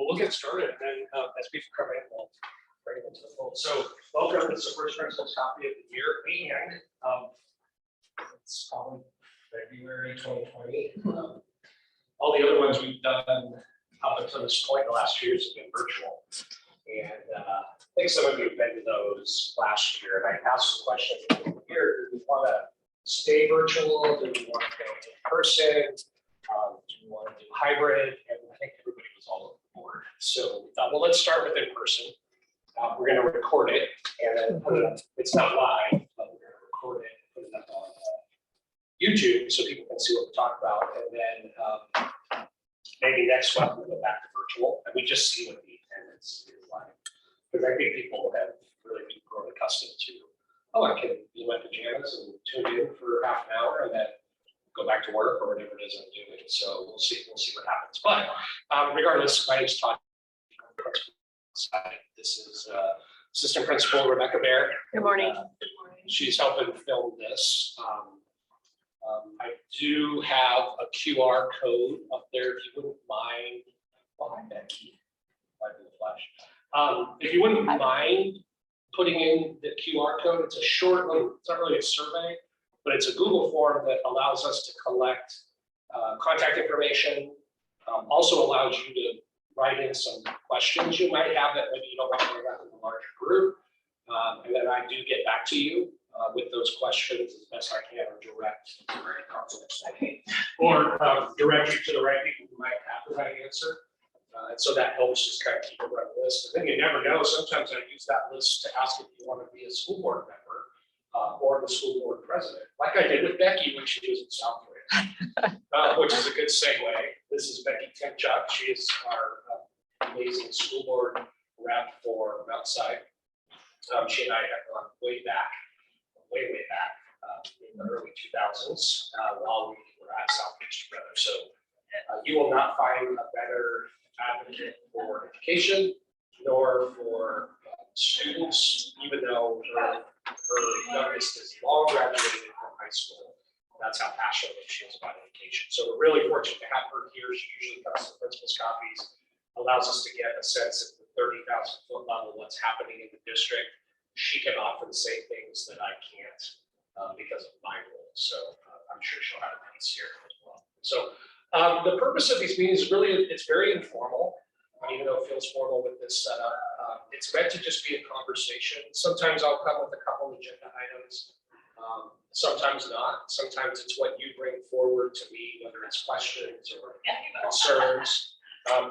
Well, we'll get started, and then as people come in, we'll bring them into the fold. So, welcome. This is the first principles copy of the year, and it's probably February 2020. All the other ones we've done up until this point, the last few years have been virtual, and I think some of you have been to those last year. And I asked the question here: do we want to stay virtual? Do we want to go in person? Do we want to do hybrid? And I think everybody was all over the board. So we thought, well, let's start with in person. We're going to record it, and then put it up. It's not live, but we're going to record it and put it up on YouTube so people can see what we talk about. And then maybe next month we'll go back to virtual, and we just see what the attendance is like. Because I think people have really grown accustomed to, oh, I can be my pajamas and tune in for half an hour, and then go back to work or whatever it is I'm doing. So we'll see what happens. But regardless, my name is Todd. This is Assistant Principal Rebecca Bear. Good morning. She's helping film this. I do have a QR code up there if you wouldn't mind. Oh, hi, Becky. In the flash. If you wouldn't mind putting in the QR code, it's a short one. It's not really a survey, but it's a Google form that allows us to collect contact information. Also allows you to write in some questions you might have that maybe you don't want to write in a larger group. And then I do get back to you with those questions as best I can, or direct you to the right people who might have the right answer. And so that helps just kind of keep a running list. And then you never know, sometimes I use that list to ask if you want to be a school board member or the school board president, like I did with Becky when she was in South Korea, which is a good segue. This is Becky Timchuk. She is our amazing school board rep for Mountside. She and I have gone way back in the early 2000s while we were at Southbridge together. So you will not find a better advocate for education nor for students, even though her youngest is long graduated from high school. That's how passionate she is about education. So we're really fortunate to have her here. She usually comes to principal's copies, allows us to get a sense at the 30,000-foot level what's happening in the district. She can often say things that I can't because of my role. So I'm sure she'll have a piece here as well. So the purpose of these meetings is really, it's very informal, even though it feels formal with this setup. It's meant to just be a conversation. Sometimes I'll come with a couple of agenda items. Sometimes not. Sometimes it's what you bring forward to me, whether it's questions or concerns.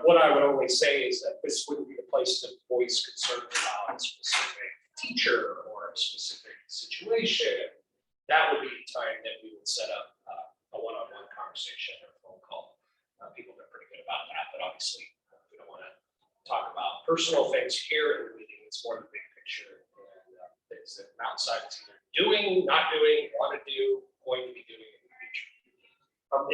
What I would only say is that this wouldn't be the place to voice concerns about a specific teacher or a specific situation. That would be the time that we would set up a one-on-one conversation or a phone call. People have been pretty good about that, but obviously we don't want to talk about personal things here in the meeting. It's more the big picture and things that Mountside is either doing, not doing, want to do, going to be doing in the future.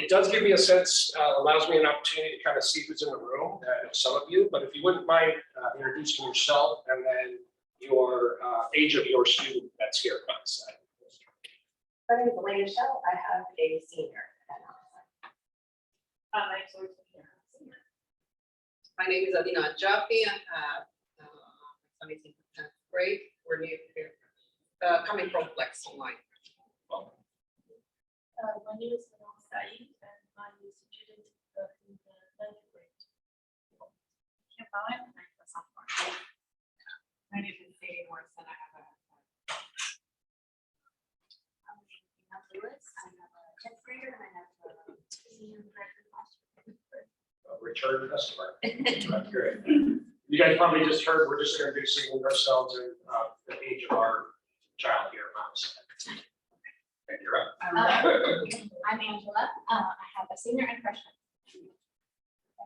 It does give me a sense, allows me an opportunity to kind of see who's in the room, some of you, but if you wouldn't mind introducing yourself and then your age of your student that's here at Mountside. My name is Elena Shell. I have a senior at Mountside. My name is Adina Jaffe. I have 17th and 10th grade. We're new here, coming from Flex Online. My name is Manal Saeed, and I'm a student in the 9th grade. My name is Sadie Morris, and I have a Lewis. I have a 10th grader, and I have a senior graduate last year. Return customer. That's great. You guys probably just heard, we're just introducing ourselves and the age of our child here at Mountside. And you're up. I'm Angela. I have a senior and freshman.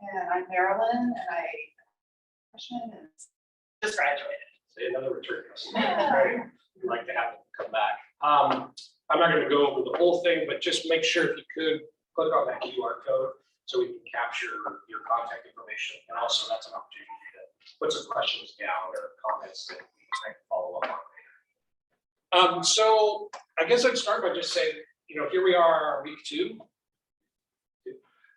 And I'm Marilyn, and I freshman and just graduated. Say another return customer. Great. We'd like to have them come back. I'm not going to go over the whole thing, but just make sure if you could click on that QR code so we can capture your contact information. And also that's an opportunity to put some questions down or comments that we can follow up on later. So I guess I'd start by just saying, here we are, week 2.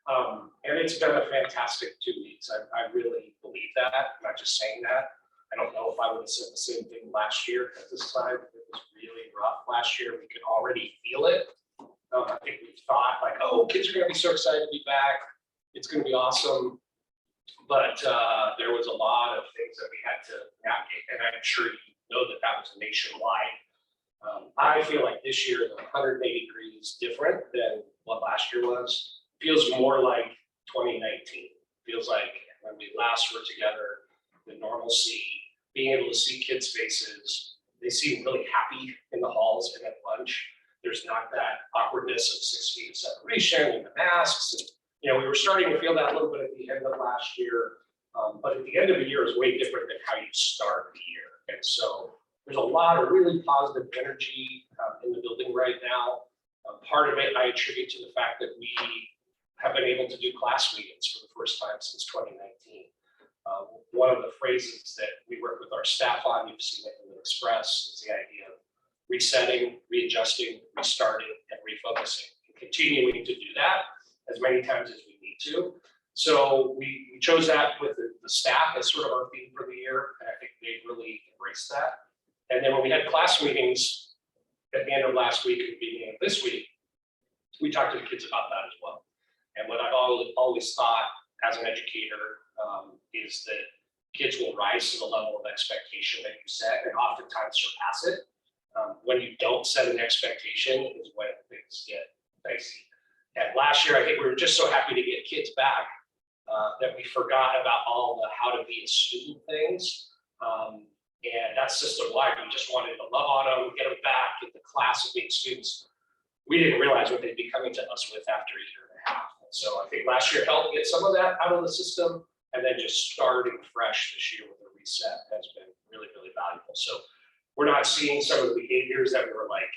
And it's been a fantastic 2 weeks. I really believe that. I'm not just saying that. I don't know if I would have said the same thing last year at this time. It was really rough last year. We could already feel it. I think we thought like, oh, kids are going to be so excited to be back. It's going to be awesome. But there was a lot of things that we had to navigate. And I'm sure you know that that was nationwide. I feel like this year is 180 degrees different than what last year was. Feels more like 2019. Feels like when we last were together, the normalcy, being able to see kids' faces. They seem really happy in the halls and at lunch. There's not that awkwardness of 6 feet of separation and the masks. And, you know, we were starting to feel that a little bit at the end of last year. But at the end of the year is way different than how you start the year. And so there's a lot of really positive energy in the building right now. Part of it I attribute to the fact that we have been able to do class meetings for the first time since 2019. One of the phrases that we work with our staff on, you've seen it in the Express, is the idea of resetting, readjusting, restarting, and refocusing, and continuing to do that as many times as we need to. So we chose that with the staff as sort of our theme for the year, and I think they've really embraced that. And then when we had class meetings at the end of last week and the beginning of this week, we talked to the kids about that as well. And what I've always thought as an educator is that kids will rise to the level of expectation that you set and oftentimes surpass it. When you don't set an expectation is when things get dicey. And last year, I think we were just so happy to get kids back that we forgot about all the how to be a student things. And that's system-wide. We just wanted to love on them, get them back, get the class of being students. We didn't realize what they'd be coming to us with after a year and a half. And so I think last year helped get some of that out of the system, and then just starting fresh this year with a reset has been really, really valuable. So we're not seeing some of the behaviors that we were like,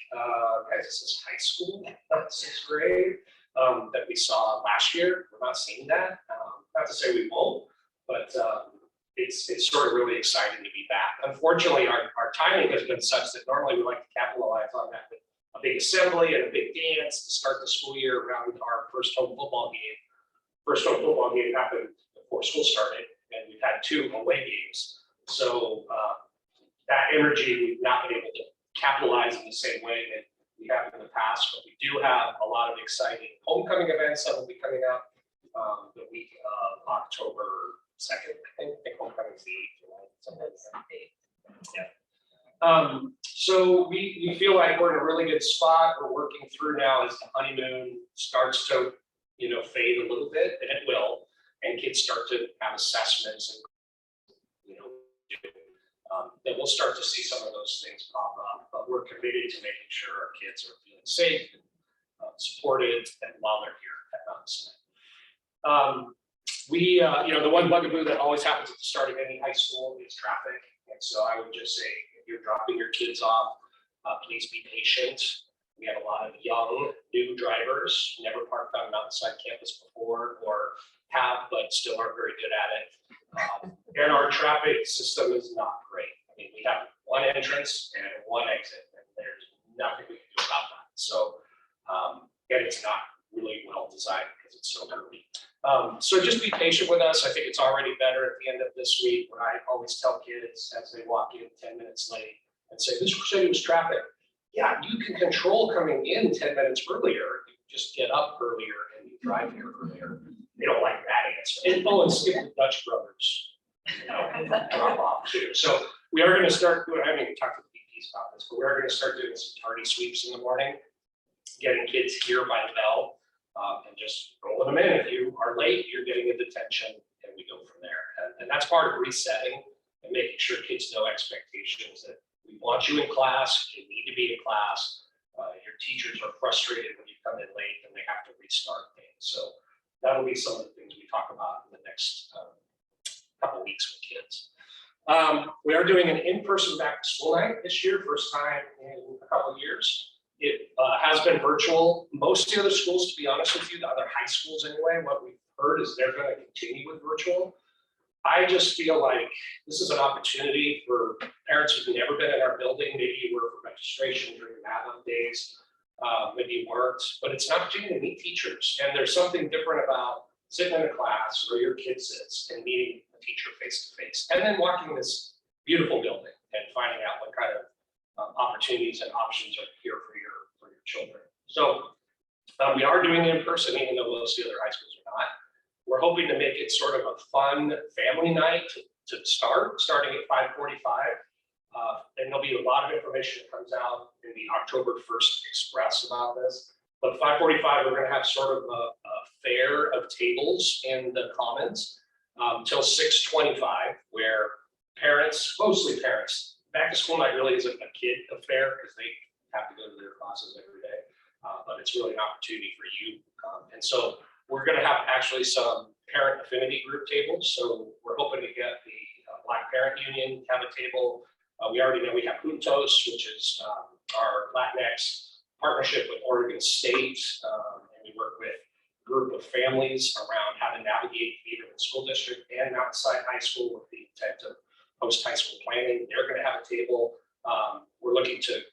guys, this is high school, sixth grade, that we saw last year. We're not seeing that. Not to say we won't, but it's sort of really exciting to be back. Unfortunately, our timing has been such that normally we like to capitalize on that with a big assembly and a big dance to start the school year around our first home football game. First home football game happened before school started, and we've had 2 away games. So that energy we've not been able to capitalize in the same way that we have in the past, but we do have a lot of exciting homecoming events that will be coming up the week of October 2nd. I think homecoming's the 8th. Yeah. So we feel like we're in a really good spot. We're working through now as the honeymoon starts to, fade a little bit, and it will, and kids start to have assessments and, then we'll start to see some of those things pop up. But we're committed to making sure our kids are feeling safe and supported, and while they're here at Mount Sinai. The one bugaboo that always happens at the start of any high school is traffic. And so I would just say, if you're dropping your kids off, please be patient. We have a lot of young, new drivers, never parked on an outside campus before, or have, but still aren't very good at it. And our traffic system is not great. I mean, we have one entrance and one exit, and there's nothing we can do about that. So, and it's not really well designed because it's so early. So just be patient with us. I think it's already better at the end of this week, when I always tell kids as they walk in 10 minutes late and say, this city was traffic. Yeah, you can control coming in 10 minutes earlier. You just get up earlier and you drive here earlier. They don't like that answer. And skip the Dutch brothers, drop off too. So we are going to start doing, I haven't even talked to the BPs about this, but we are going to start doing some tardy sweeps in the morning, getting kids here by the bell. And just rolling them in. If you are late, you're getting a detention, and we go from there. And that's part of resetting and making sure kids know expectations, that we want you in class, you need to be in class. Your teachers are frustrated when you come in late and they have to restart things. So that'll be some of the things we talk about in the next couple of weeks with kids. We are doing an in-person back to school night this year, first time in a couple of years. It has been virtual. Most of the other schools, to be honest with you, the other high schools anyway, what we've heard is they're going to continue with virtual. I just feel like this is an opportunity for parents who've never been in our building. Maybe you were for registration during the days, maybe you weren't, but it's an opportunity to meet teachers. And there's something different about sitting in a class where your kid sits and meeting a teacher face to face, and then walking this beautiful building and finding out what kind of opportunities and options are here for your children. So we are doing it in person, even though most of the other high schools are not. We're hoping to make it sort of a fun family night to starting at 5:45. And there'll be a lot of information that comes out in the October 1st Express about this. But 5:45, we're gonna have sort of a fair of tables in the Commons till 6:25, where parents, mostly parents, back to school night really isn't a kid affair because they have to go to their classes every day. But it's really an opportunity for you. And so we're gonna have actually some parent affinity group tables. So we're hoping to get the Black Parent Union to have a table. We already know we have Juntos, which is our Latinx partnership with Oregon State. And we work with a group of families around how to navigate either the school district and outside high school with the intent of post high school planning. They're going to have a table. We're looking to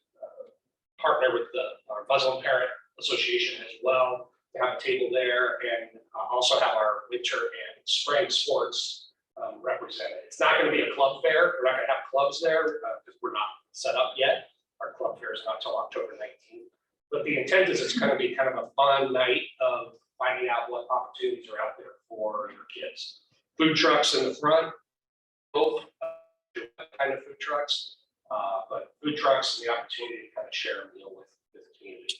partner with our Muslim Parent Association as well to have a table there, and also have our winter and spring sports represented. It's not going to be a club fair. We're not going to have clubs there because we're not set up yet. Our club fair is not until October 19th. But the intent is it's going to be kind of a fun night of finding out what opportunities are out there for your kids. Food trucks in the front, both kind of food trucks, but food trucks and the opportunity to kind of share a meal with the community.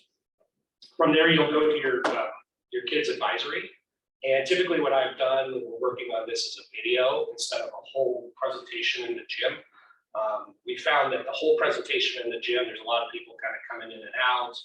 From there, you'll go to your kids advisory. And typically what I've done when we're working on this is a video instead of a whole presentation in the gym. We found that the whole presentation in the gym, there's a lot of people kind of coming in and out.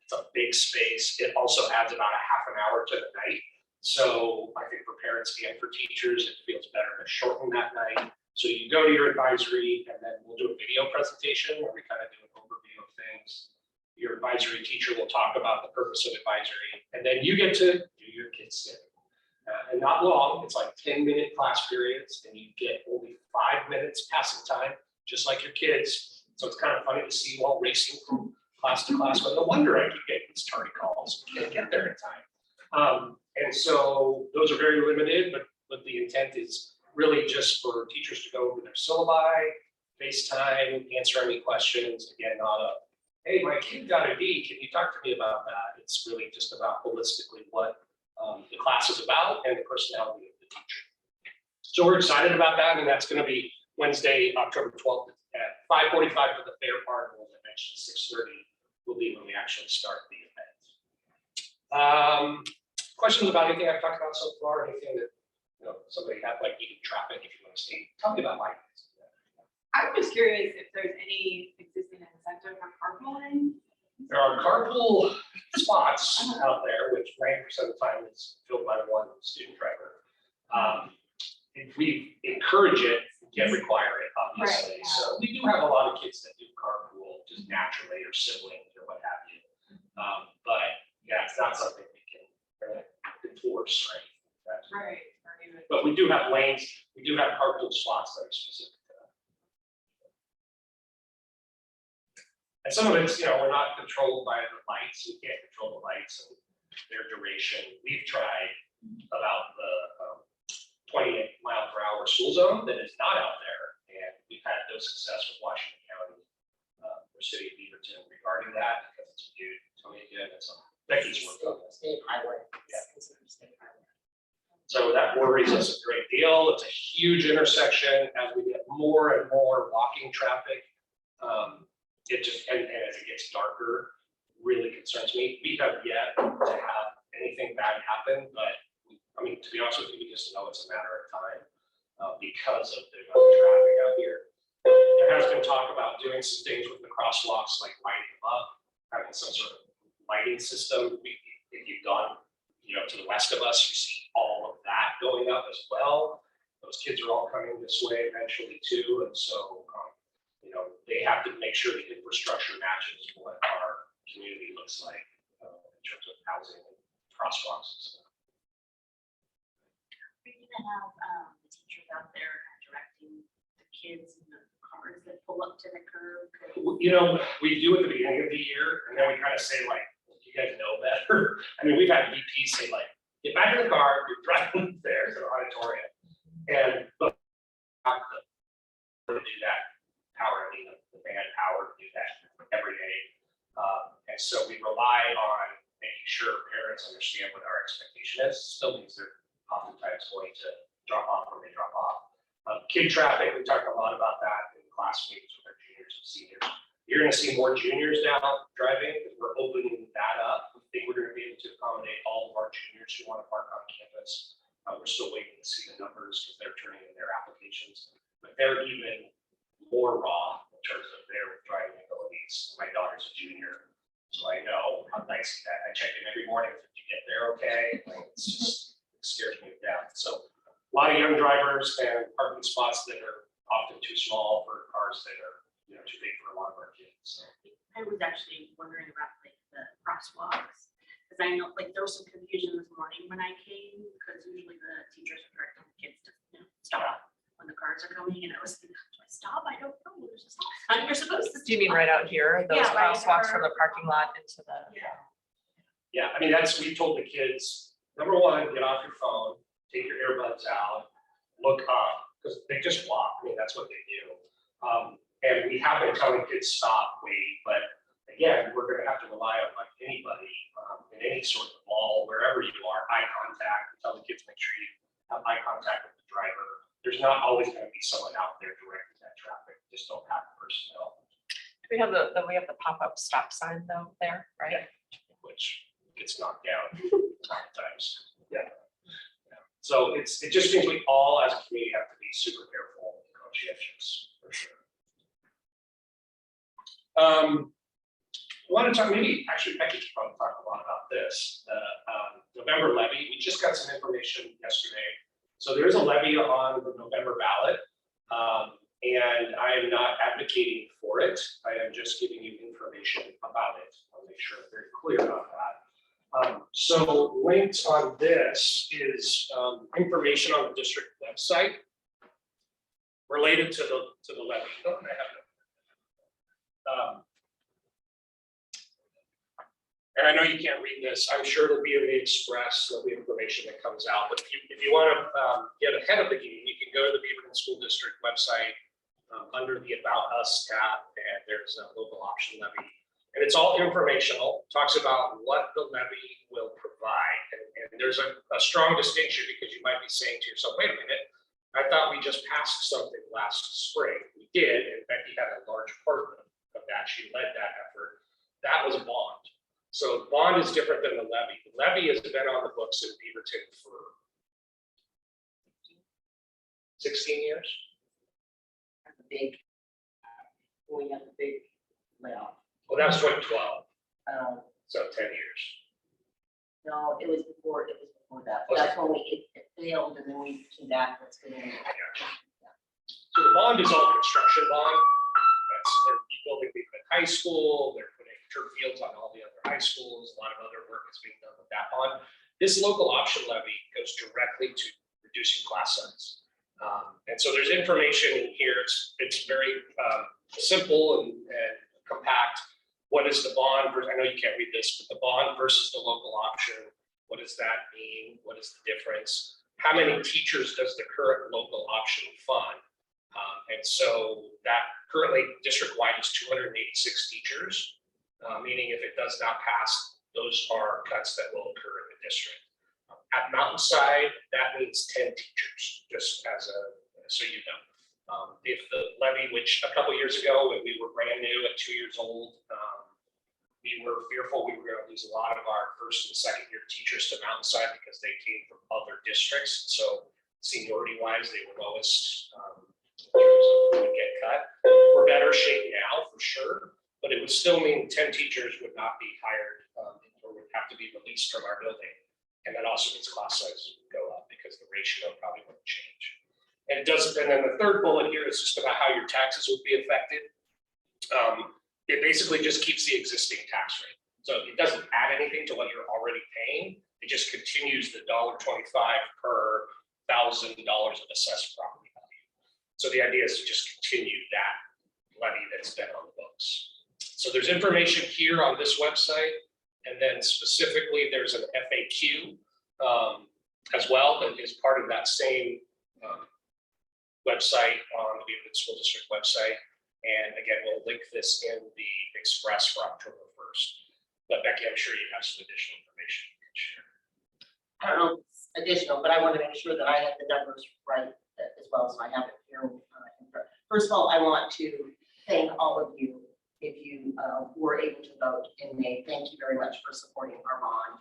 It's a big space. It also adds about a half an hour to the night. So I think for parents and for teachers, it feels better to shorten that night. So you go to your advisory and then we'll do a video presentation where we kind of do an overview of things. Your advisory teacher will talk about the purpose of advisory, and then you get to do your kids' schedule. And not long, it's like 10-minute class periods, and you get only 5 minutes passing time, just like your kids. So it's kind of funny to see you all racing from class to class, but no wonder I keep getting these tardy calls. You can't get there in time. And so those are very limited, but the intent is really just for teachers to go over their syllabi, FaceTime, answer any questions. Again, not a, hey, my kid got a D, can you talk to me about that? It's really just about holistically what the class is about and the personality of the teacher. So we're excited about that, and that's going to be Wednesday, October 12th at 5:45 for the fair part, and as I mentioned, 6:30 will be when we actually start the event. Questions about anything I've talked about so far? Anything that somebody had, like eating traffic, if you want to see? Tell me about mine. I'm just curious if there's any existing incentive for carpooling. There are carpool spots out there, which 90% of the time is filled by one student driver. If we encourage it, we can't require it, obviously. Right, yeah. So we do have a lot of kids that do carpool just naturally, or siblings or what have you. But yeah, it's not something we can enforce, right? Right. But we do have lanes, we do have carpool slots that are specific to that. And some of it's, we're not controlled by the lights. We can't control the lights and their duration. We've tried about the 28-mile-per-hour school zone that is not out there. And we've had no success with Washington County or City of Beaverton regarding that, because it's viewed, tell me again, it's a Becky's work on this. State highway. Yeah. It's considered state highway. So that worries us a great deal. It's a huge intersection. As we get more and more walking traffic, it just, and as it gets darker, really concerns me. We have yet to have anything bad happen, but I mean, to be honest with you, we just know it's a matter of time because of the amount of traffic out here. There has been talk about doing some things with the crosswalks, like lighting them up, having some sort of lighting system. If you've gone, to the west of us, you see all of that going up as well. Those kids are all coming this way eventually too, and so they have to make sure the infrastructure matches what our community looks like in terms of housing and crosswalks and stuff. Are you gonna have the teachers out there directing the kids in the cars that pull up to the curb? We do at the beginning of the year, and then we kind of say, like, you guys know better. I mean, we've had VPs say, like, get back in the car, you're driving there to the auditorium, and look, have to do that power, the manpower to do that every day. And so we rely on making sure parents understand what our expectation is. Still means they're oftentimes going to drop off when they drop off. Kid traffic, we talked a lot about that in class meetings with our juniors and seniors. You're going to see more juniors now driving because we're opening that up. We think we're going to be able to accommodate all of our juniors who want to park on campus. We're still waiting to see the numbers because they're turning in their applications, but they're even more raw in terms of their driving abilities. My daughter's a junior, so I know how nice that. I check in every morning if you get there okay. Like, it's just, it scares me to death. So a lot of young drivers and parking spots that are often too small for cars that are, too big for a lot of our kids. So. I was actually wondering about like the crosswalks, because I know like there was some confusion this morning when I came, because usually the teachers are directing the kids to stop when the cars are coming, and I was thinking, do I stop? I don't know. There's a stop sign. You're supposed to. Do you mean right out here, those Yeah, right crosswalks here. from the parking lot into the? Yeah, I mean, we told the kids, number one, get off your phone, take your earbuds out, look up, because they just walk. I mean, that's what they do. And we have been telling kids stop, wait, but again, we're going to have to rely on like anybody in any sort of mall, wherever you are, eye contact. We tell the kids make sure you have eye contact with the driver. There's not always going to be someone out there directing that traffic. We just don't have the personnel. We have the pop-up stop sign though there, right? Which gets knocked down sometimes. Yeah. So it just means we all as a community have to be super careful and conscientious for sure. I want to talk, actually Becky should probably talk a lot about this. November levy, we just got some information yesterday. So there is a levy on the November ballot. And I am not advocating for it. I am just giving you information about it. I'll make sure I'm very clear about that. So linked on this is information on the district website related to the levy. Oh, I have it. And I know you can't read this. I'm sure it'll be in the Express. There'll be information that comes out. But if you want to get ahead of the game, you can go to the Beaverton School District website under the About Us tab, and there's a local option levy. And it's all informational, talks about what the levy will provide. And there's a strong distinction, because you might be saying to yourself, wait a minute, I thought we just passed something last spring. We did, and Becky had a large part of that. She led that effort. That was a bond. So bond is different than the levy. The levy has been on the books in Beaverton for 16 years. We had the big layoff. Well, that was 2012, so 10 years. No, it was before that. Was That's when it failed, and then we came back. Let's get in. So the bond is all construction bond. They're building Beaverton High School. They're putting turf fields on all the other high schools. A lot of other work is being done with that bond. This local option levy goes directly to reducing class size. And so there's information in here. It's very simple and compact. What is the bond? I know you can't read this, but the bond versus the local option. What does that mean? What is the difference? How many teachers does the current local option fund? And so that currently district-wide is 286 teachers, meaning if it does not pass, those are cuts that will occur in the district. At Mountainside, that means 10 teachers, just as so you know. If the levy, which a couple years ago, when we were brand new at 2 years old, we were fearful we were going to lose a lot of our first and second year teachers to Mountainside because they came from other districts. So seniority wise, they were lowest in terms of who would get cut. We're better shape now for sure, but it would still mean 10 teachers would not be hired or would have to be released from our building. And that also means class size would go up because the ratio probably wouldn't change. And it doesn't. And then the third bullet here is just about how your taxes would be affected. It basically just keeps the existing tax rate. So it doesn't add anything to what you're already paying. It just continues the $1.25 per $1,000 of assessed property value. So the idea is to just continue that levy that's been on the books. So there's information here on this website. And then specifically there's an FAQ as well, that is part of that same website on the Beaverton School District website. And again, we'll link this in the Express for October 1st. But Becky, I'm sure you have some additional information you can share. I don't know if it's additional, but I want to make sure that I have the numbers right as well, so I have it here. First of all, I want to thank all of you if you were able to vote in May. Thank you very much for supporting our bond.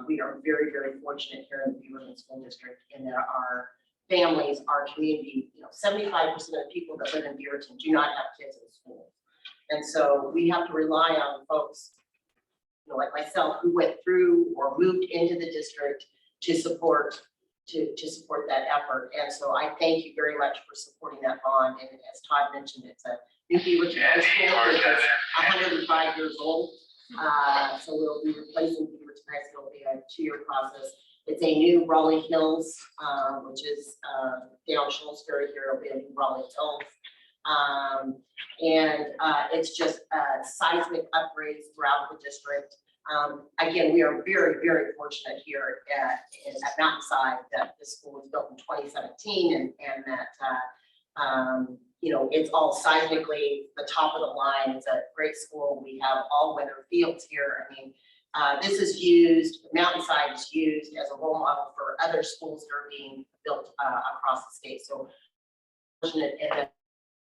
We are very, very fortunate here in the Beaverton School District in that our families, our community, 75% of the people that live in Beaverton do not have kids in school. And so we have to rely on folks, like myself, who went through or moved into the district to support that effort. And so I thank you very much for supporting that bond. And as Todd mentioned, it's a new Beaverton High School, which is 105 years old. So we'll be replacing Beaverton High School. It'll be a 2-year process. It's a new Raleigh Hills, which is down Shullsbury here. It'll be a new Raleigh Hills. It's just seismic upgrades throughout the district. Again, we are very, very fortunate here at Mountainside that this school was built in 2017 and that it's all seismically the top of the line. It's a great school. We have all weather fields here. I mean, this is used, Mountainside is used as a role model for other schools that are being built across the state. So fortunate in that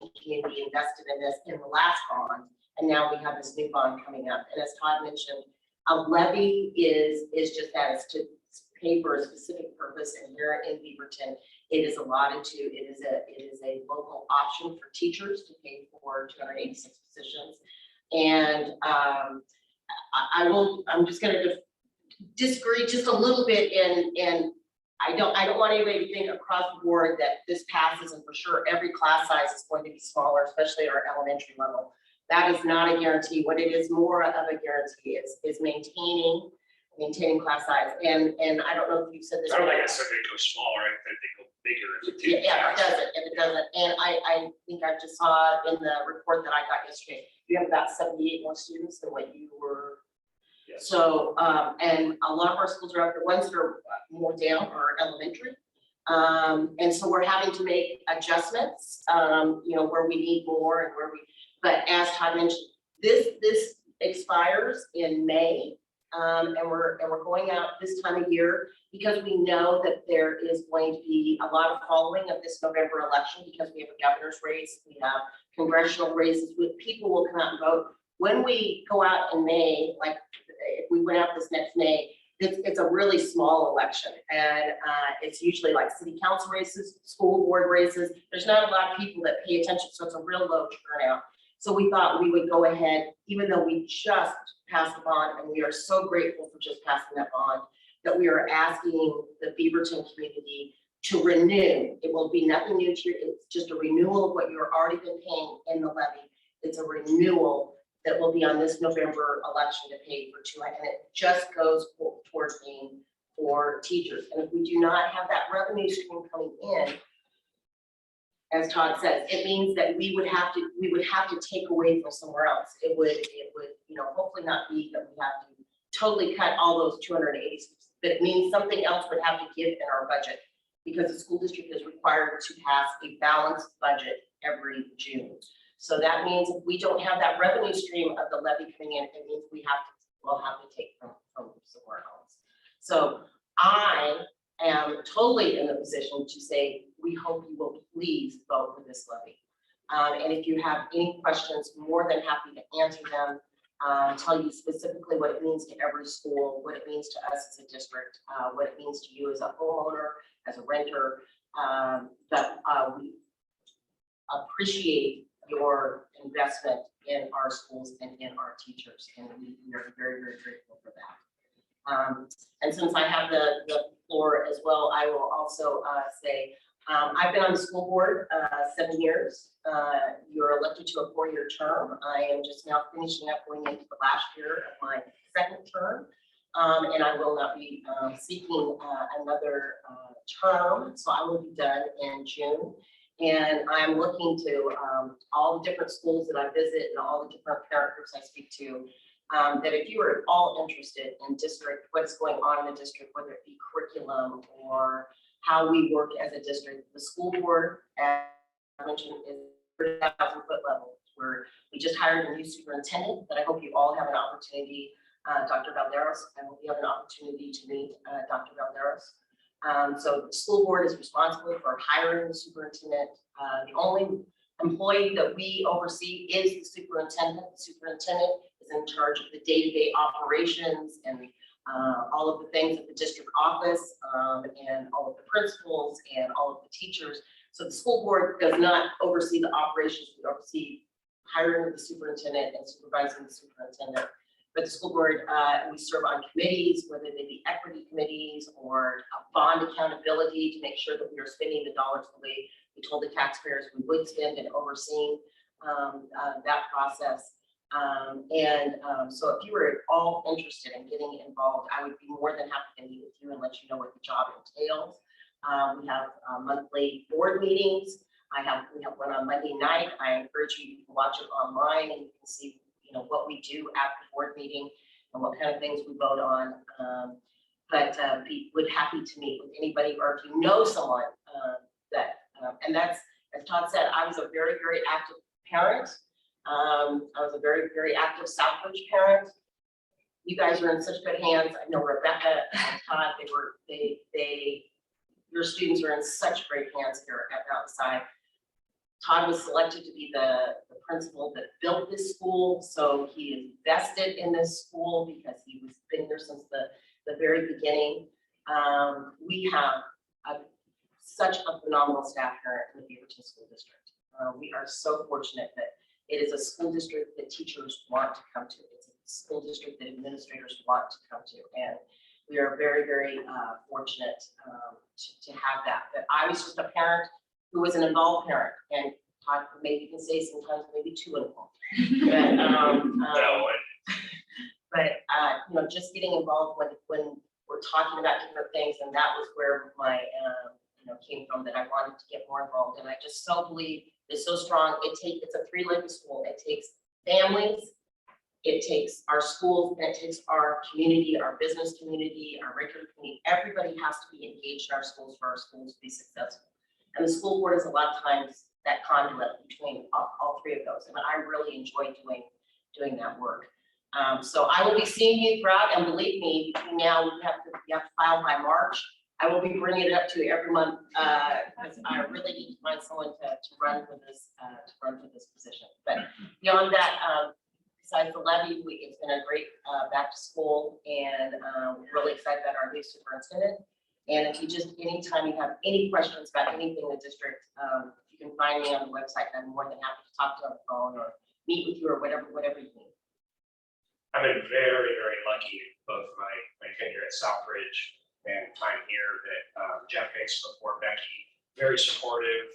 the community invested in this in the last bond, and now we have this new bond coming up. And as Todd mentioned, a levy is just that, it's to pay for a specific purpose, and here in Beaverton, it is allotted to, it is a local option for teachers to pay for 286 positions. And I'm just gonna disagree just a little bit in I don't want anybody to think across the board that this passes and for sure every class size is going to be smaller, especially at our elementary level. That is not a guarantee. What it is more of a guarantee is maintaining class size. And I don't know if you said this. I don't think I said they go smaller, I think they go bigger if it takes. Yeah, if it doesn't. And I think I just saw in the report that I got yesterday, you have about 78 more students than what you were. Yes. So, and a lot of our schools are up, the ones that are more down are elementary. And so we're having to make adjustments, where we need more and where we, but as Todd mentioned, this expires in May. And we're going out this time of year because we know that there is going to be a lot of following of this November election because we have a governor's race, we have congressional races, people will come out and vote. When we go out in May, like if we went out this next May, it's a really small election, and it's usually like city council races, school board races. There's not a lot of people that pay attention, so it's a real low turnout. So we thought we would go ahead, even though we just passed the bond, and we are so grateful for just passing that bond, that we are asking the Beaverton community to renew. It will be nothing new to you. It's just a renewal of what you've already been paying in the levy. It's a renewal that will be on this November election to pay for $200, and it just goes towards paying for teachers. And if we do not have that revenue stream coming in, as Todd says, it means that we would have to take away from somewhere else. It would, hopefully not be that we have to totally cut all those 280, but it means something else would have to give in our budget because the school district is required to pass a balanced budget every June. So that means if we don't have that revenue stream of the levy coming in, it means we'll have to take from somewhere else. So I am totally in the position to say, we hope you will please vote for this levy. And if you have any questions, more than happy to answer them, tell you specifically what it means to every school, what it means to us as a district, what it means to you as a homeowner, as a renter. But we appreciate your investment in our schools and in our teachers, and we are very, very grateful for that. And since I have the floor as well, I will also say, I've been on the school board 7 years. You're elected to a 4-year term. I am just now finishing up going into the last year of my 2nd term. And I will not be seeking another term, so I will be done in June. And I'm looking to all the different schools that I visit and all the different parent groups I speak to that if you are at all interested in district, what's going on in the district, whether it be curriculum or how we work as a district, the school board, as I mentioned, is 30,000-foot level. We just hired a new superintendent that I hope you all have an opportunity, Dr. Valderos. I hope you have an opportunity to meet Dr. Valderos. So the school board is responsible for hiring the superintendent. The only employee that we oversee is the superintendent. The superintendent is in charge of the day-to-day operations and all of the things at the district office and all of the principals and all of the teachers. So the school board does not oversee the operations. We oversee hiring of the superintendent and supervising the superintendent. But the school board, we serve on committees, whether they be equity committees or bond accountability to make sure that we are spending the dollars the way we told the taxpayers we would spend and overseeing that process. So if you were at all interested in getting involved, I would be more than happy to meet with you and let you know what the job entails. We have monthly board meetings. We have one on Monday night. I encourage you to watch it online and you can see, what we do at the board meeting and what kind of things we vote on. Would happy to meet with anybody, or if you know someone and that's, as Todd said, I was a very, very active parent. I was a very, very active Southbridge parent. You guys are in such good hands. I know Rebecca and Todd, your students are in such great hands here at Mountainside. Todd was selected to be the principal that built this school, so he is vested in this school because he was been here since the very beginning. We have such a phenomenal staff here in the Beaverton School District. We are so fortunate that it is a school district that teachers want to come to. It's a school district that administrators want to come to, and we are very, very fortunate to have that. But I was just a parent who was an involved parent, and Todd maybe can say sometimes maybe too involved. But just getting involved when we're talking about different things, and that was where my came from, that I wanted to get more involved. And I just so believe it's so strong. It's a three-legged school. It takes families, it takes our schools, and it takes our community, our business community, our regular community. Everybody has to be engaged in our schools for our schools to be successful. And the school board is a lot of times that conduit between all three of those. And I really enjoy doing that work. So I will be seeing you throughout, and believe me, between now, you have to file by March. I will be bringing it up to you every month because I really need to find someone to run for this position. But beyond that, besides the levy, it's been a great back to school, and we're really excited about our new superintendent. And if you anytime you have any questions about anything in the district, you can find me on the website. I'm more than happy to talk to you on the phone or meet with you or whatever you need. I've been very, very lucky both my tenure at Southbridge and time here that Jeff Hicks before Becky, very supportive.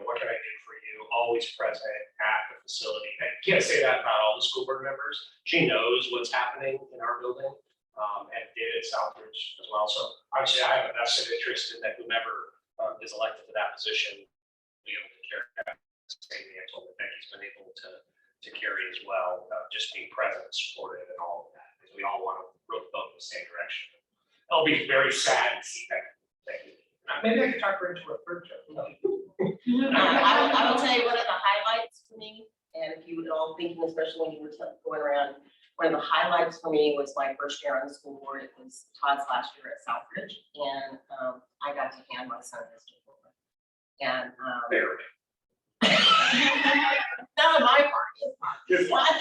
What can I do for you? Always present at the facility. I can't say that about all the school board members. She knows what's happening in our building and did at Southbridge as well. So obviously I have a vested interest in that whomever is elected to that position be able to carry that same mantle that Becky's been able to carry as well. Just being present, supportive, and all of that, because we all want to really vote in the same direction. I'll be very sad to see that. Thank you. Maybe I can talk her into a third job. I will tell you one of the highlights for me, and if you were all thinking, especially when you were going around, one of the highlights for me was my first year on the school board. It was Todd's last year at Southbridge, and I got to hand my son his diploma. And that was my part. His part.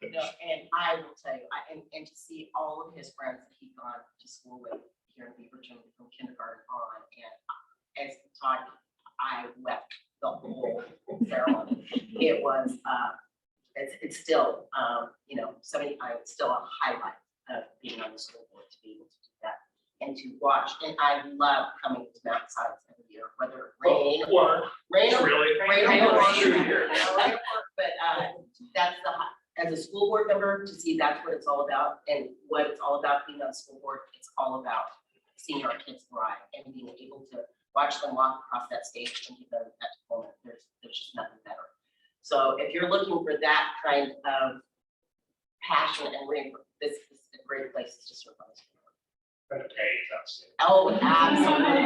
And I will tell you, and to see all of his friends that he'd gone to school with here in Beaverton from kindergarten on, and as Todd, I wept the whole ceremony. It was, it's still, it's still a highlight of being on the school board to be able to do that and to watch. And I love coming to Mountainside every year, whether rain or but that's as a school board member, to see that's what it's all about, and what it's all about being on the school board. It's all about seeing our kids thrive and being able to watch them walk across that stage and give them that diploma. There's just nothing better. So if you're looking for that kind of passion and this is a great place to serve on. And the pay is outstanding. Oh, absolutely.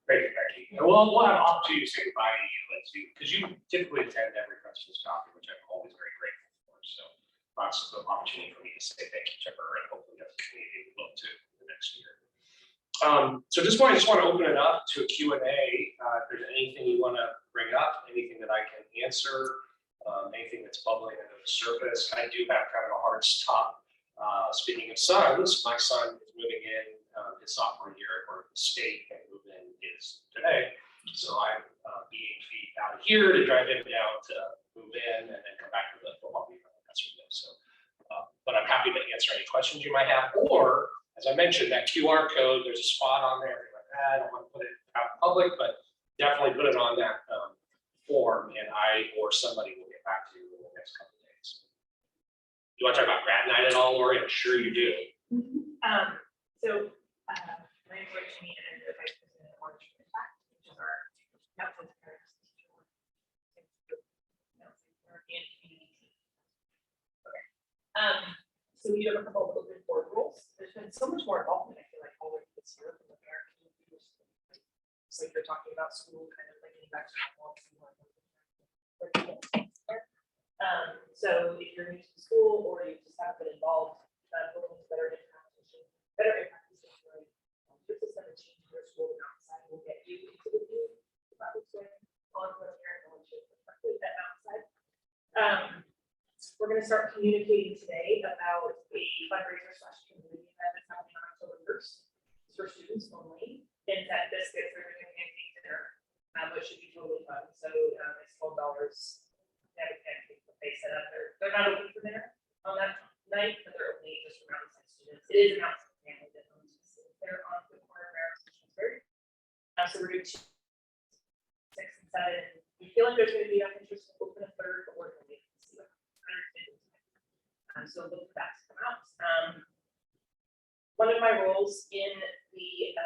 Thank you, Becky. And we'll have an opportunity to say goodbye to you, because you typically attend every Christmas coffee, which I'm always very grateful for. So lots of opportunity for me to say thank you to her, and hopefully that's the community will too the next year. So at this point, I just want to open it up to a Q&A. If there's anything you want to bring up, anything that I can answer, anything that's bubbling under the surface. I do have kind of a hard stop. Speaking of sons, my son is moving in his sophomore year at the state, and move-in is today. So I'm being feet out of here to drive him down to move in and then come back to the football game. That's what it is. So, but I'm happy to answer any questions you might have. Or, as I mentioned, that QR code, there's a spot on there. Like, I don't want to put it out in public, but definitely put it on that form, and I or somebody will get back to you in the next couple of days. You want to talk about grad night at all, Lori? I'm sure you do. My name's Rachel, and I'm the vice president of Orange Impact, which is our network of parents and community team. Okay. So we do have a couple of open board rules. There's been so much more involvement, I feel like, already this year from the parent community. It's like you're talking about school, kind of like getting back to normal. So if you're new to the school or you just haven't been involved, we're going to better impact the situation, your system and change your school and outside will get you into the view about what's going on from a parent relationship perspective at outside. We're going to start communicating today about a fundraiser / community event that's happening on October 1st. It's for students only. And that biscuits are doing a pancake dinner, which should be totally fun. So it's $12. They have a pancake that they set up. They're not open for dinner on that night, but they're opening just for outside students. It is an outside family that owns this. They're on the corner of Maryland. So we're doing 2, 6, and 7. We feel like there's going to be enough interest to open a third, but we're going to wait and see what so look for that to come out. One of my roles in the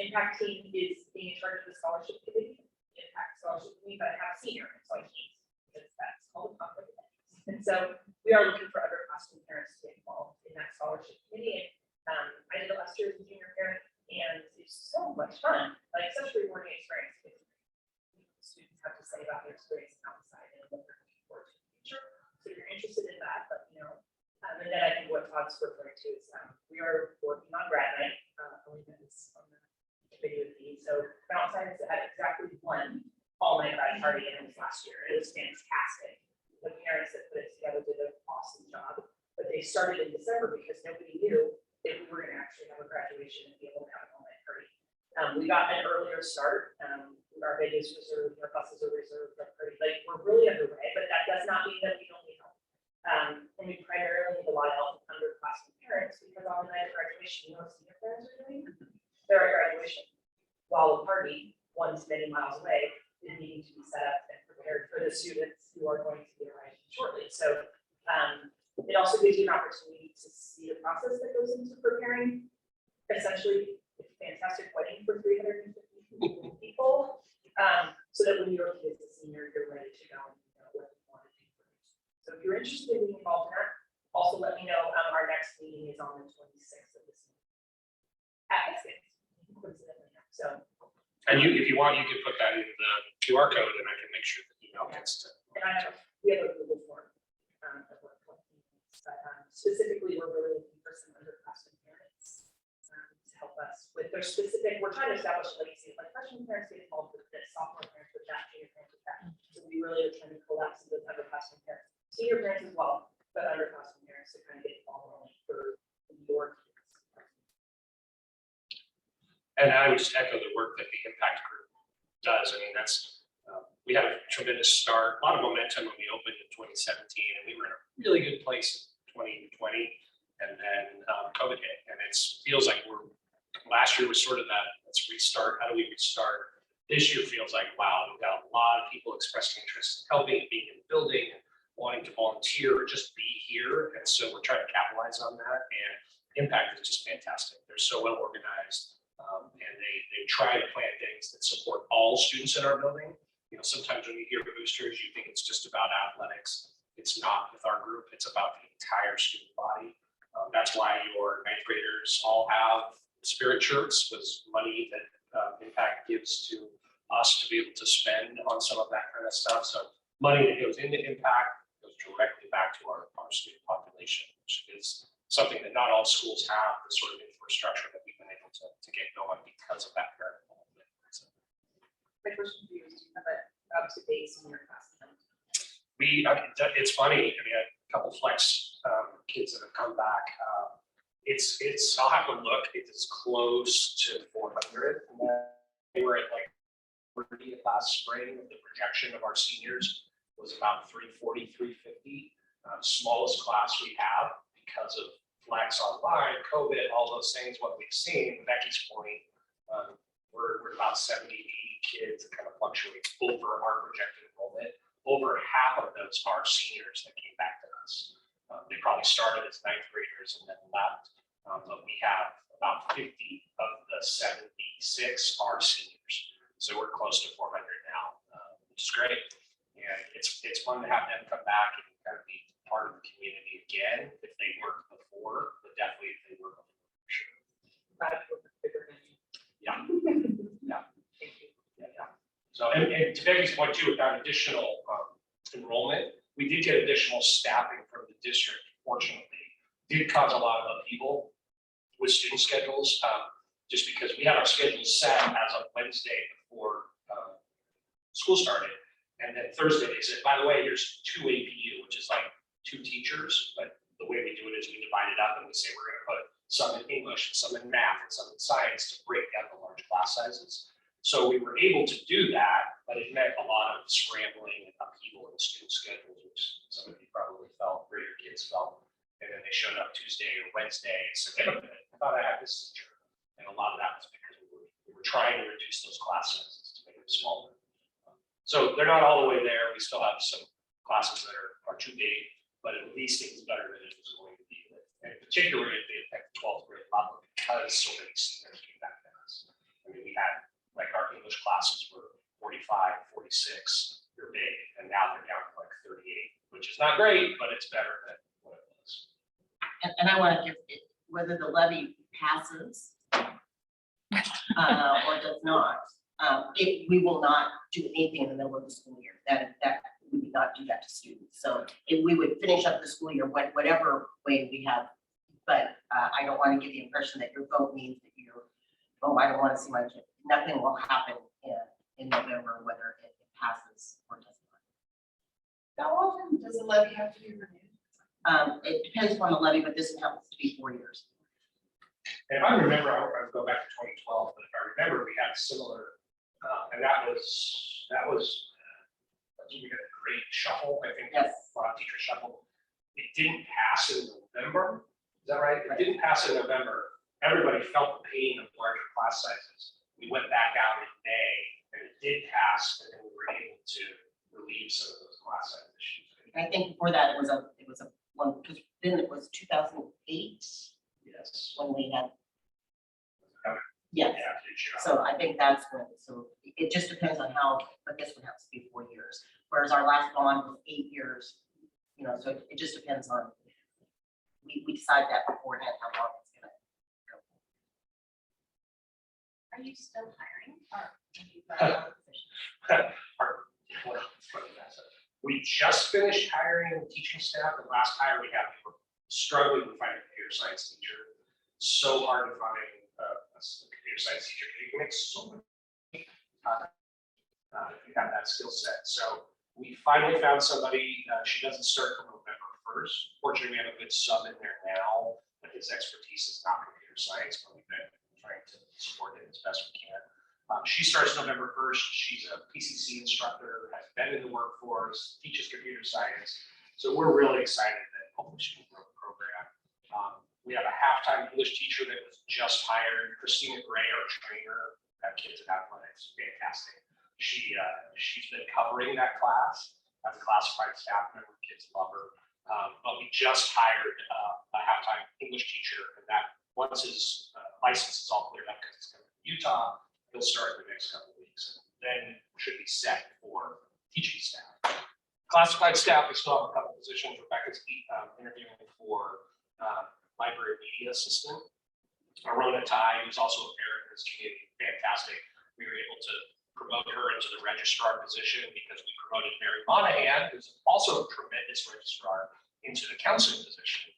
impact team is being in charge of the scholarship committee, impact scholarship committee, but I have a senior, so I can't, because that's called a conflict of interest. And so we are looking for other classroom parents to get involved in that scholarship committee. And I did it last year as a junior parent, and it's so much fun, like such a rewarding experience. Students have to say about their experience outside and what they're looking forward to in the future. So if you're interested in that, let me know. And then I think what Todd's referring to is we are working on grad night. On the video feed. So Mount Sinai had exactly one all-night grad party, and it was last year. It was fantastic. The parents that put it together did an awesome job. But they started in December because nobody knew if we were going to actually have a graduation and be able to have an all-night party. We got an earlier start. Our venues reserved, our buses are reserved, our party. Like, we're really underway, but that does not mean that we don't need help. And we primarily need a lot of help with underclassmen parents, because on the night of graduation, you know what senior parents are doing? They're at graduation, while the party, once many miles away, is needing to be set up and prepared for the students who are going to be arriving shortly. So it also gives you an opportunity to see the process that goes into preparing. Essentially, it's a fantastic wedding for 350 people, so that when your kid is a senior, you're ready to go and you know what you want to do. So if you're interested in being involved in that, also let me know. Our next meeting is on the 26th of this month at Biscuits. So. And you, if you want, you can put that in the QR code, and I can make sure the email gets to. And we have a Google form of what specifically, we're really looking for some underclassmen parents to help us with their specific. We're trying to establish a legacy. Like freshman parents get involved with this, sophomore parents with that, junior parents with that. So we really are trying to collapse those underclassmen parents, senior parents as well, but underclassmen parents to kind of get involved for your kids. And I would just echo the work that the impact group does. I mean, that's, we had a tremendous start, a lot of momentum when we opened in 2017, and we were in a really good place in 2020, and then COVID hit. And it feels like last year was sort of that, let's restart. How do we restart? This year feels like, wow, we've got a lot of people expressing interest in helping, being in the building, wanting to volunteer or just be here. And so we're trying to capitalize on that. And impact is just fantastic. They're so well organized. And they try to plan things that support all students in our building. sometimes when you hear boosters, you think it's just about athletics. It's not with our group. It's about the entire student body. That's why your ninth graders all have spirit shirts, was money that Impact gives to us to be able to spend on some of that kind of stuff. So money that goes into Impact goes directly back to our student population, which is something that not all schools have, the sort of infrastructure that we've been able to get going because of that parent involvement. So My question for you is, do you have an up-to-date senior class count? it's funny, I mean, a couple flex kids that have come back. I'll have to look, it's close to 400. And then they were at like 30 last spring. The projection of our seniors was about 340, 350. Smallest class we have because of flex online, COVID, all those things, what we've seen. Becky's point, we're about 70, 80 kids that kind of fluctuate over our projected enrollment. Over half of those are seniors that came back to us. They probably started as ninth graders and then left, but we have about 50 of the 76 are seniors. So we're close to 400 now, which is great. And it's fun to have them come back and kind of be part of the community again if they weren't before, but definitely if they were before, for sure. Yeah. Yeah. Thank you. Yeah. So, and to Becky's point too, with that additional enrollment, we did get additional staffing from the district, fortunately. Did cause a lot of upheaval with student schedules, just because we had our schedules set as of Wednesday before school started. And then Thursday, they said, by the way, here's 2 APU, which is like 2 teachers, but the way we do it is we divide it up and we say, we're gonna put some in English, and some in math, and some in science to break down the large class sizes. So we were able to do that, but it meant a lot of scrambling and upheaval in the student schedules, which some of you probably felt, or your kids felt. And then they showed up Tuesday or Wednesday and said, wait a minute, I thought I had this teacher. And a lot of that was because we were trying to reduce those class sizes to make them smaller. So they're not all the way there. We still have some classes that are too big, but at least it was better than it was going to be. And particularly at the 12th grade level, because so many seniors came back to us. I mean, we had, like, our English classes were 45, 46, they're big, and now they're down to like 38, which is not great, but it's better than what it was. And I want to give it, whether the levy passes or does not, we will not do anything in the middle of the school year. That we would not do that to students. So if we would finish up the school year, whatever way we have, but I don't want to give the impression that your vote means that you're, oh, I don't want to see my kid. Nothing will happen in November, whether it passes or does not. How often does the levy have to be renewed? It depends upon the levy, but this happens to be 4 years. And if I remember, I would go back to 2012, but if I remember, we had similar, and that was we had a great shuffle, I think. Yes. Teacher shuffle. It didn't pass in November. Is that right? It didn't pass in November. Everybody felt the pain of larger class sizes. We went back out in May, and it did pass, and then we were able to relieve some of those class size issues. And I think before that, it was a one, because then it was 2008 Yes. when we had. Yeah, Yes. good job. So I think that's when, so it just depends on how, but this one has to be 4 years, whereas our last bond was 8 years. So it just depends on, we decide that beforehand, how long it's gonna go. Are you still hiring? Or have you We just finished hiring teaching staff. The last hire we had, we were struggling to find a computer science teacher. So hard to find a computer science teacher. You can make so much if you have that skill set. So we finally found somebody. She doesn't start till November 1st. Fortunately, we have a good sub in there now, but his expertise is not computer science, but we've been trying to support it as best we can. She starts November 1st. She's a PCC instructor, has been in the workforce, teaches computer science. So we're really excited that hopefully she can grow the program. We have a half-time English teacher that was just hired, Christina Gray, our trainer at Kids in Athletics, fantastic. She's been covering that class as a classified staff member. Kids love her. But we just hired a half-time English teacher, and that once his license is all cleared up, because it's coming from Utah, he'll start in the next couple of weeks. then should be set for teaching staff. Classified staff, we still have a couple positions. Rebecca's interviewing for library media assistant. Arona Tai, who's also a parent in this community, fantastic. We were able to promote her into the registrar position because we promoted Mary Monahan, who's also a tremendous registrar, into the counseling position,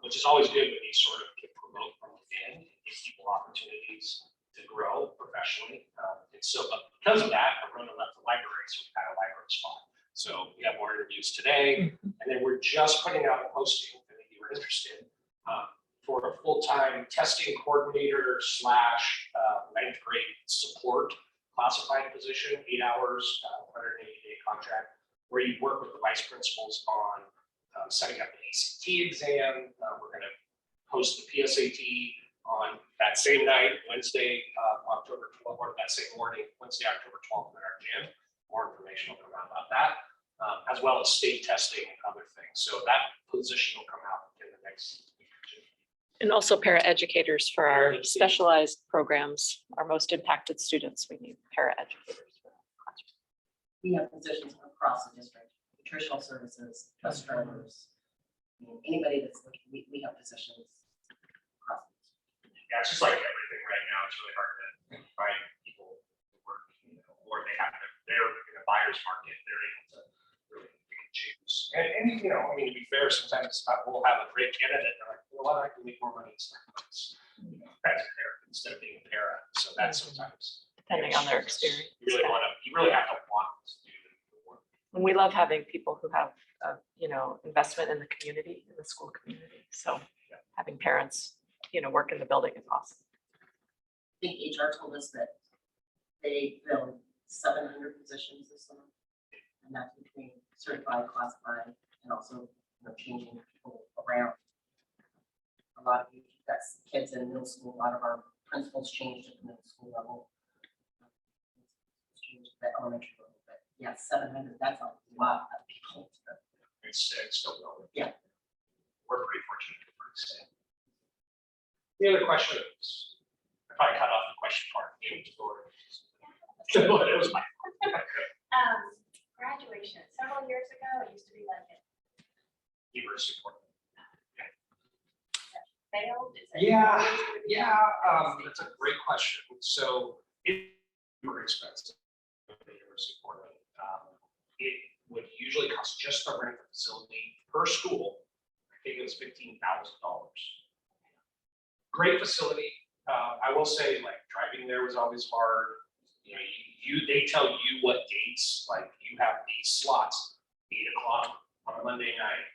which is always good when you sort of can promote from within, and give people opportunities to grow professionally. And so, but because of that, Arona left the library, so we've had a library spot. So we have more interviews today, and then we're just putting out a posting, if any of you are interested, for a full-time testing coordinator / ninth grade support classified position, 8 hours, 180-day contract, where you work with the vice principals on setting up the ACT exam. We're going to host the PSAT on that same night, Wednesday, October 12th, or that same morning, Wednesday, October 12th in our gym. More information will come out about that, as well as state testing and other things. So that position will come out in the next week or two. And also para-educators for our specialized programs, our most impacted students, we need para-educators. for that classroom. We have positions across the district, nutritional services, bus drivers. I mean, anybody that's looking, we have positions across. Yeah, it's just like everything right now. It's really hard to find people to work, or they have they're in a buyer's market. They're able to really pick and choose. And to be fair, sometimes we'll have a great candidate. They're like, you know what, I can make more money as a parent instead of being a para. So that's sometimes Depending on their experience. you really have to want to do the work. And we love having people who have, investment in the community, in the school community. So having parents, work in the building is awesome. I think HR told us that they filled 700 positions this summer. And that's between certified, classified, and also, changing people around. A lot of you, that's kids in middle school, a lot of our principals changed at the middle school level. Changed at the elementary level, but yeah, 700, that's a lot of people. It's still going. Yeah. We're pretty fortunate to work. Any other questions? I probably cut off the question part. It was my. Graduation, several years ago, it used to be like it University support. failed. Is it Yeah, always gonna be yeah, like that's a great question. So it's super expensive. The University of Portland. It would usually cost just to rent the facility per school. I think it was $15,000. Great facility. I will say, like, driving there was always hard. They tell you what dates, like you have these slots, 8 o'clock on a Monday night.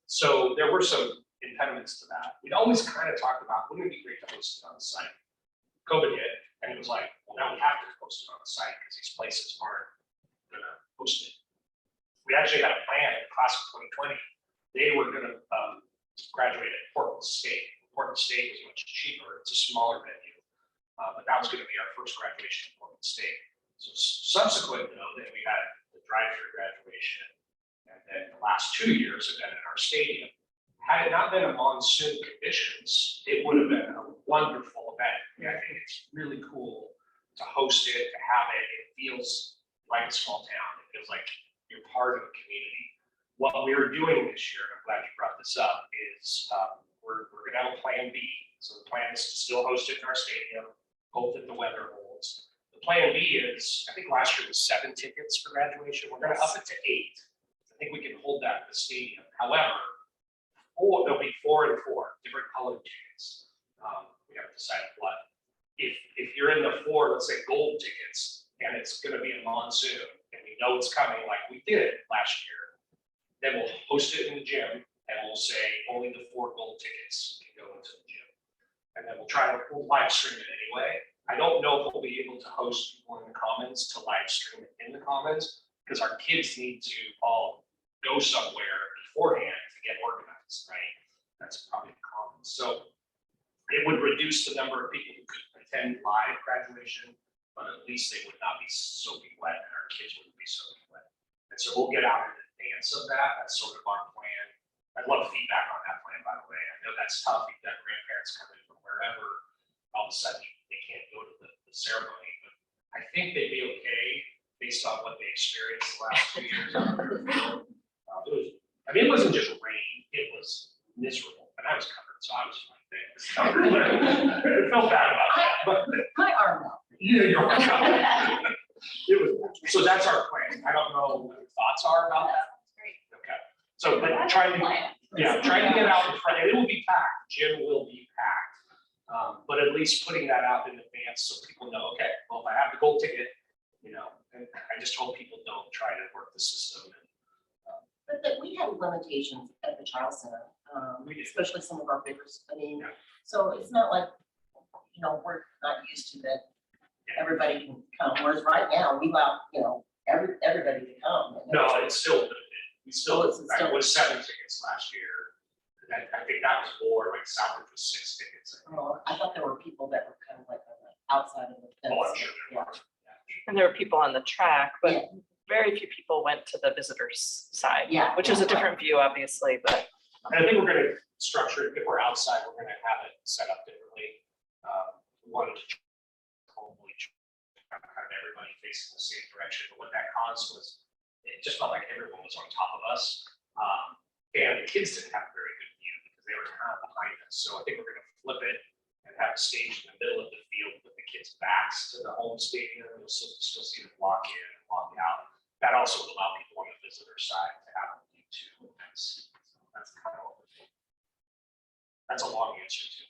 So there were some impediments to that. We'd always kind of talked about, wouldn't it be great to host it on the site? COVID hit, and it was like, well, now we have to host it on the site because these places aren't gonna host it. We actually had a plan in the class of 2020. They were gonna graduate at Portland State. Portland State was much cheaper. It's a smaller venue, but that was gonna be our first graduation at Portland State. So subsequent though, then we had the drive-through graduation, and then the last 2 years have been in our stadium. Had it not been a monsoon conditions, it would have been a wonderful event. I think it's really cool to host it, to have it. It feels like a small town. It feels like you're part of a community. What we're doing this year, and I'm glad you brought this up, is we're gonna have a plan B. So the plan is to still host it in our stadium, hope that the weather holds. The plan B is, I think last year was 7 tickets for graduation. We're gonna up it to 8. I think we can hold that in the stadium. However, there'll be 4 and 4 different colored tickets. We haven't decided what. If you're in the 4, let's say gold tickets, and it's gonna be a monsoon, and we know it's coming like we did last year, then we'll host it in the gym, and we'll say only the 4 gold tickets can go into the gym. And then we'll live stream it anyway. I don't know if we'll be able to host people in the commons to live stream it in the commons, because our kids need to all go somewhere beforehand to get organized, right? That's probably the commons. So it would reduce the number of people who could attend live graduation, but at least they would not be soaking wet and our kids wouldn't be soaking wet. And so we'll get out in advance of that. That's sort of our plan. I'd love feedback on that plan, by the way. I know that's tough. You've got grandparents coming from wherever. All of a sudden, they can't go to the ceremony. think they'd be okay based on what they experienced the last 2 years out there. I mean, it wasn't just rain, it was miserable, and I was covered, so I was fine. I felt bad about that, but My arm out. yeah, you're right. It was, so that's our plan. I don't know what your thoughts are about that. Okay, so, but try to, yeah, try to get out in front, and it will be packed, gym will be packed. But at least putting that out in advance so people know, okay, well, if I have the gold ticket, you know, and I just hope people don't try to work the system. But we have limitations at the child center, We do. especially some of our bigger, I mean, Yeah. so it's not like, you know, we're not used to that. Everybody can come, whereas right now, we allow, you know, everybody to come. No, it's still limited. We still, Oh, it's still- it was 7 tickets last year. I think that was more, like Southbridge was 6 tickets. I thought there were people that were kind of like on the outside of the fence. Oh, I'm sure there Yeah. were. And there were people on the track, Yeah. but very few people went to the visitors side. Yeah. Which is a different view, obviously, but And I think we're gonna structure it, if we're outside, we're gonna have it set up differently. We wanted to hopefully kind of everybody facing the same direction, but what that caused was, it just felt like everyone was on top of us. And the kids didn't have a very good view because they were kind of behind us, so I think we're gonna flip it and have a stage in the middle of the field with the kids' backs to the home stadium. You'll still see them walk in and walk out. That also would allow people on the visitor side to have a view too. That's kind of what we're doing. That's a long answer to.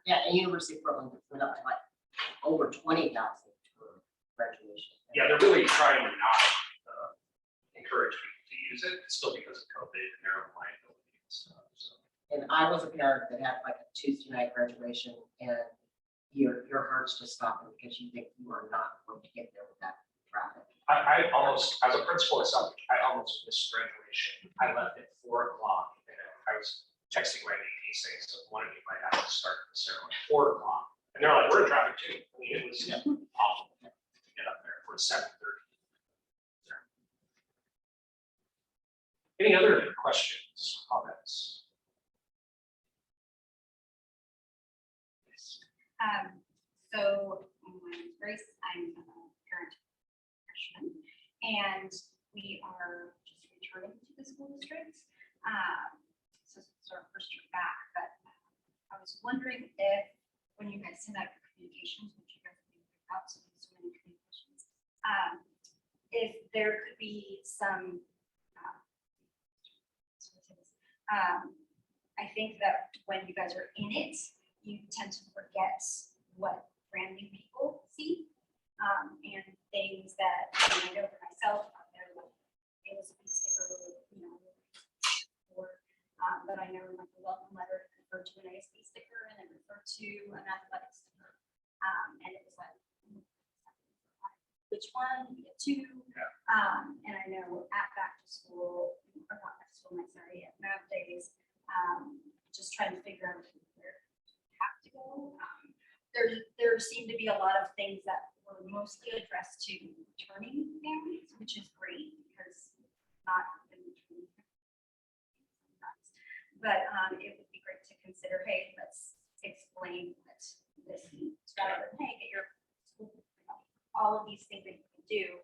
Yeah, and University of Portland went up to like over 20,000 for graduation. Yeah, they're really trying to not encourage people to use it, still because of COVID and their own liability and stuff, so. And I was a parent that had like a Tuesday night graduation, and your heart's just stopping because you think you are not going to get there with that traffic. I almost, as a principal itself, I almost missed graduation. I left at 4 o'clock, and I was texting my VP saying, so one of you might have to start the ceremony at 4 o'clock. And they're like, we're in traffic too. I mean, it was awful to get up there for 7:30. Any other questions, comments? So my name is Grace, I'm a parent freshman, and we are just returning to the school district. So this is our first year back, but I was wondering if, when you guys send out your communications, which you guys have been out, so many communications, if there could be some, I think that when you guys are in it, you tend to forget what brand new people see, and things that, I know for myself, there was a sticker, but I know like the welcome letter referred to an ASB sticker and it referred to an athletic sticker. And it was like, which one, you get two. And I know at back to school, or not back to school, I'm sorry, at math days, just trying to figure out where you have to go. There seemed to be a lot of things that were mostly addressed to returning families, which is great because not even returning. But it would be great to consider, hey, let's explain what this means, rather than, hey, get your school, all of these things that you can do.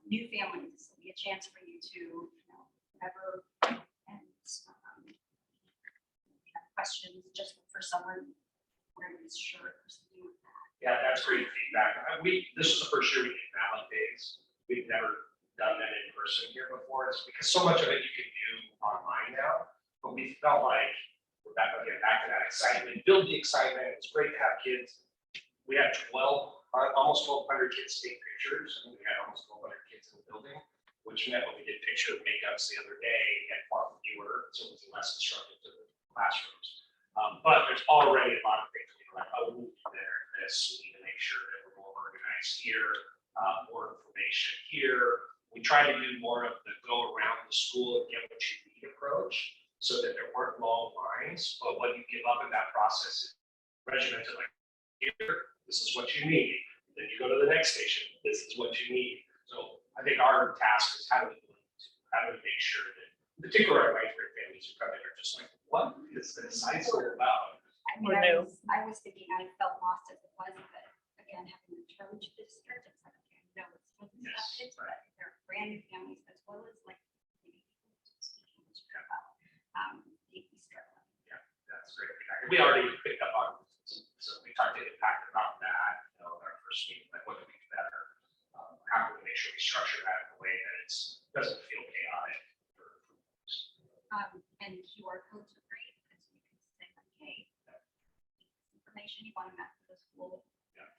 New families, this will be a chance for you to, whatever, and have questions just for someone wearing this shirt or something like that. Yeah, that's great feedback. This was the first year we did Ballot days. We've never done that in person here before. It's because so much of it you can do online now, but we felt like we're back to that excitement, build the excitement. It's great to have kids. We had almost 1,200 kids take pictures, and we had almost 1,200 kids in the building, which meant when we did picture makeups the other day, we had far fewer, so it was less disruptive to the classrooms. But there's already a lot of things we're like, oh, we need this, we need to make sure that we're more organized here, more information here. We try to do more of the go around the school and get what you need approach, so that there weren't long lines, but what you give up in that process is regimented, like, here, this is what you need. Then you go to the next station, this is what you need. So I think our task is how do we make sure that, particularly our ninth grade families who come in are just like, what is this? I still about. I mean, Or new. I was thinking I felt lost as it was, but again, having returned to the district, it's like, okay, no, it's still the Yes, kids, but they're brand new families as well as like maybe people speaking English very well, deeply struggling. That's great. We already picked up on, so we talked to Impact about that, you know, in our first meeting, like what can we do better? How can we make sure we structure that in a way that doesn't feel chaotic for folks? And QR codes are great because you can say like, hey, information you want to map for the school. Yeah.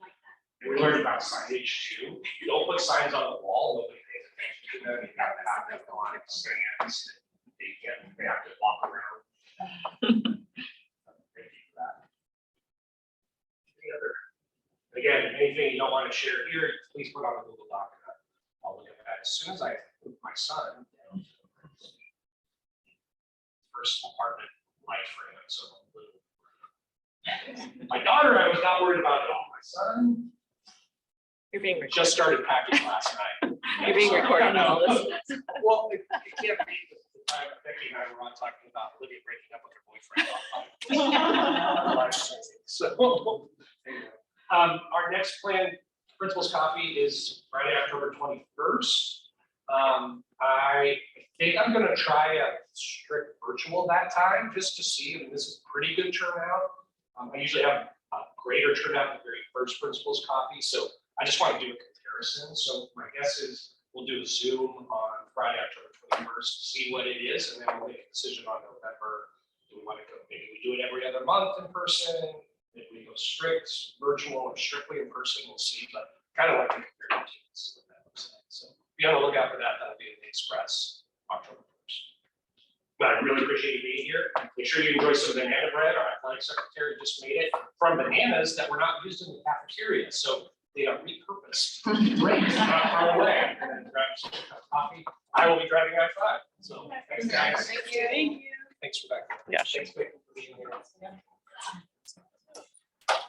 Like that. And we learned about signage too. You don't put signs on the wall, nobody pays attention to them. You have to have them on stands. They have to walk around. Thank you for that. Any other? Again, anything you don't want to share here, please put on a Google Doc. I'll look at that as soon as I move my son down to first apartment life for him. So my daughter, I was not worried about at all. My son You're being recorded. just started packing last night. You're being recorded on all this. Well, it can't be the time Becky and I were on talking about Olivia breaking up with her boyfriend. So, anyway. Our next planned principal's coffee is Friday, October 21st. I think I'm gonna try a strict virtual that time, just to see, I mean, this is pretty good turnout. I usually have a greater turnout at the very first principal's coffee, so I just want to do a comparison. So my guess is we'll do a Zoom on Friday, October 21st, see what it is, and then we'll make a decision on November. Do we want to go, maybe we do it every other month in person, maybe we go strict virtual or strictly in person, we'll see, but kind of like to compare the two, see what that looks like. So be on the lookout for that. That'll be in the Express October 1st. But I really appreciate you being here. Make sure you enjoy some banana bread. Our athletic secretary just made it from bananas that were not used in the cafeteria, so they are repurposed. Great, not thrown away. And then grab some coffee. I will be driving I-5. So thanks, guys. Thank you. Thanks, Rebecca. Yeah, sure. Thanks, Vicky, for being here.